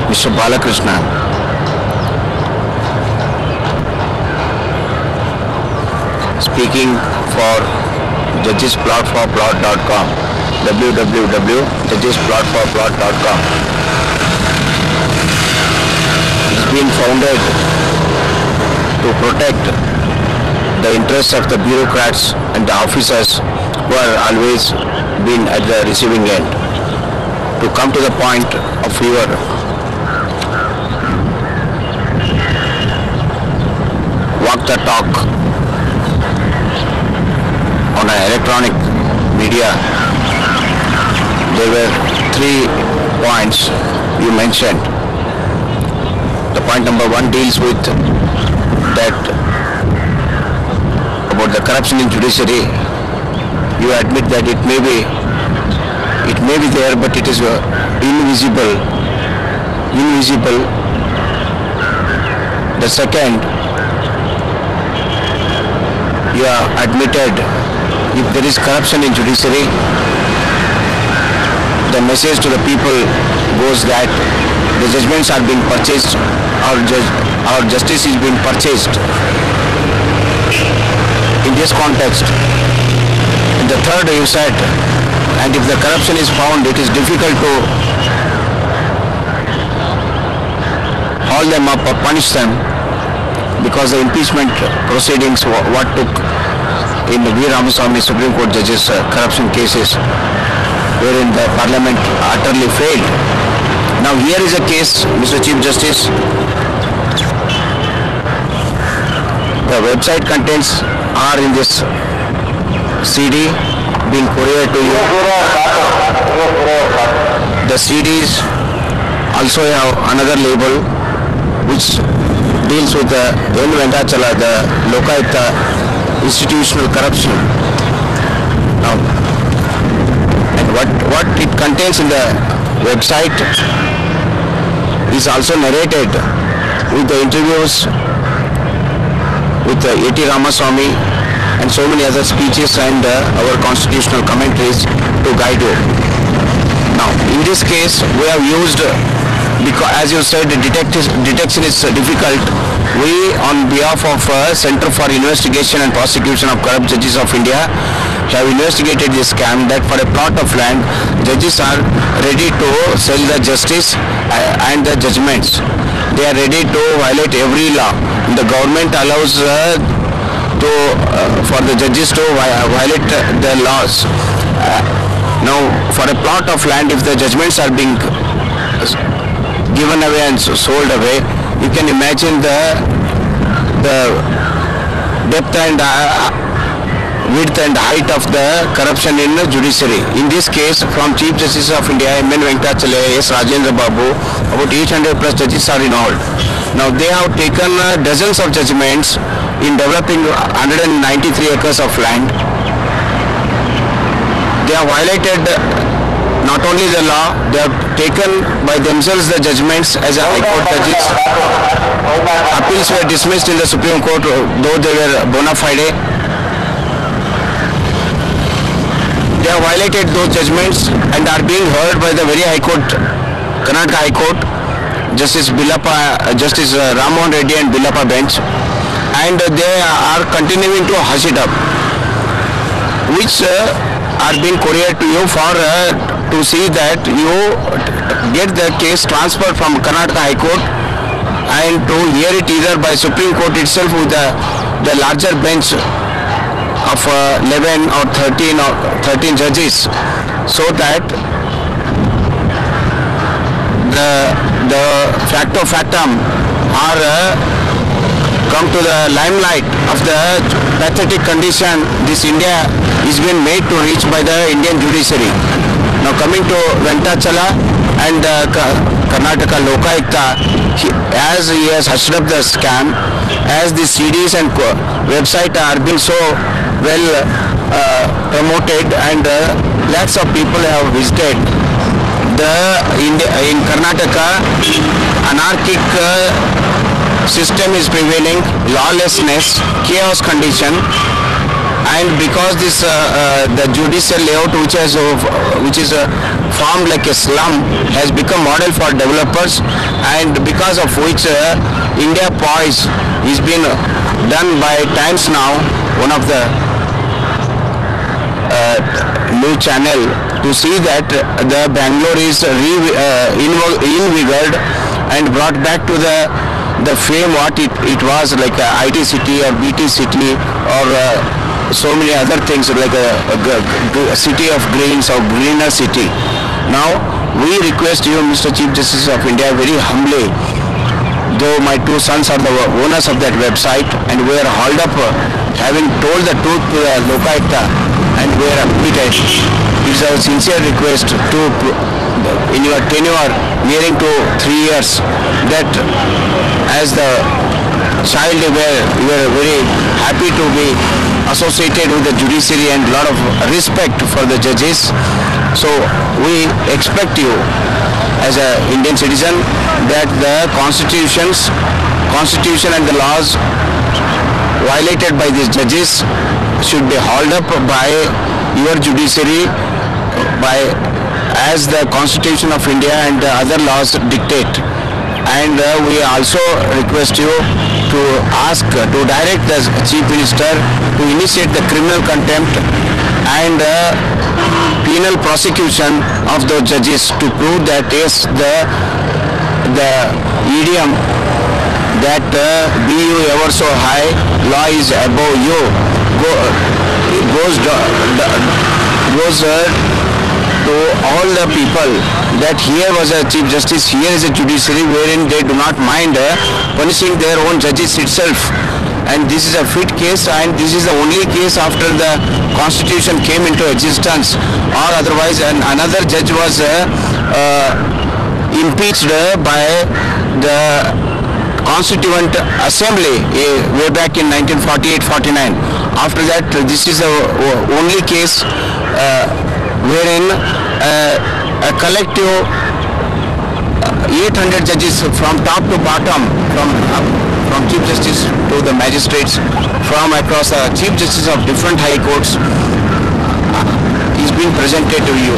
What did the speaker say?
Mr. Balakrishna. Speaking for judgesplotforplot.com, www.judgesplotforplot.com. It's been founded to protect the interests of the bureaucrats and the officers who are always been at the receiving end. To come to the point of your walk the talk on an electronic media, there were 3 points you mentioned. The point number 1 deals with that about the corruption in judiciary. You admit that it may be there, but it is invisible. The second, you have admitted if there is corruption in judiciary, the message to the people goes that the judgments are being purchased, or justice is being purchased. In this context, the third you said, and if the corruption is found, it is difficult to haul them up or punish them, because the impeachment proceedings what took in the Ur Hon'ble Supreme Court judges corruption cases, wherein the Parliament utterly failed. Now here is a case, Mr. Chief Justice. The website contents are in this CD being couriered to you. The CDs also have another label which deals with the N.Vendachala, the Lok Ayukta institutional corruption. Now, and what it contains in the website is also narrated with the interviews with A.T. Ramaswamy and so many other speeches and our constitutional commentaries to guide you. Now, in this case, we have used, because as you said, detection is difficult. We, on behalf of Center for Investigation and Prosecution of Corrupt Judges of India, have investigated this scam that for a plot of land, judges are ready to sell the justice and the judgments. They are ready to violate every law. The government allows for the judges to violate the laws. Now, for a plot of land, if the judgments are being given away and sold away, you can imagine the depth and width and height of the corruption in the judiciary. In this case, from Chief Justice of India, M.N. Venkatachal, S. Rajendra Babu, about 800 plus judges are involved. Now, they have taken dozens of judgments in developing 193 acres of land. They have violated not only the law, they have taken by themselves the judgments as a High Court judges. Appeals were dismissed in the Supreme Court, though they were bona fide. They have violated those judgments and are being heard by the very High Court, Karnataka High Court, Justice Rammohan Reddy and Billappa bench, and they are continuing to hush it up, which are being couriered to you for to see that you get the case transferred from Karnataka High Court and to hear it either by Supreme Court itself with the larger bench of 11 or 13 judges, so that the facto factum are come to the limelight of the pathetic condition this India is being made to reach by the Indian judiciary. Now, coming to Venkatachala and Karnataka Lok Ayukta, as he has hushed up the scam, as the CDs and website are being so well promoted and lots of people have visited, in Karnataka, anarchic system is prevailing, lawlessness, chaos condition, and because this the judicial layout which is formed like a slum, has become model for developers, and because of which India Poise is being done by Times Now, one of the news channel, to see that the Bangalore is invigorated and brought back to the fame what it was, like a IT city or BT city or so many other things, like a city of greens or greener city. Now we request you, Mr. Chief Justice of India, very humbly, though my two sons are the owners of that website and we are hauled up having told the truth to the Lok Ayukta and we are acquitted. It is our sincere request to, in your tenure nearing to 3 years, that as the child you were very happy to be associated with the judiciary and a lot of respect for the judges. So we expect you as an Indian citizen that the constitution and the laws violated by these judges should be hauled up by your judiciary as the Constitution of India and the other laws dictate. And we also request you to direct the Chief Minister to initiate the criminal contempt and penal prosecution of those judges to prove that yes, the idiom that be you ever so high, law is above you, goes to all the people, that here was a Chief Justice, here is a judiciary wherein they do not mind punishing their own judges itself. And this is a fit case, and this is the only case after the Constitution came into existence, or otherwise another judge was impeached by the Constituent Assembly way back in 1948-49. After that, this is the only case wherein a collective 800 judges from top to bottom, from Chief Justice to the magistrates, from across the Chief Justice of different high courts, is being presented to you.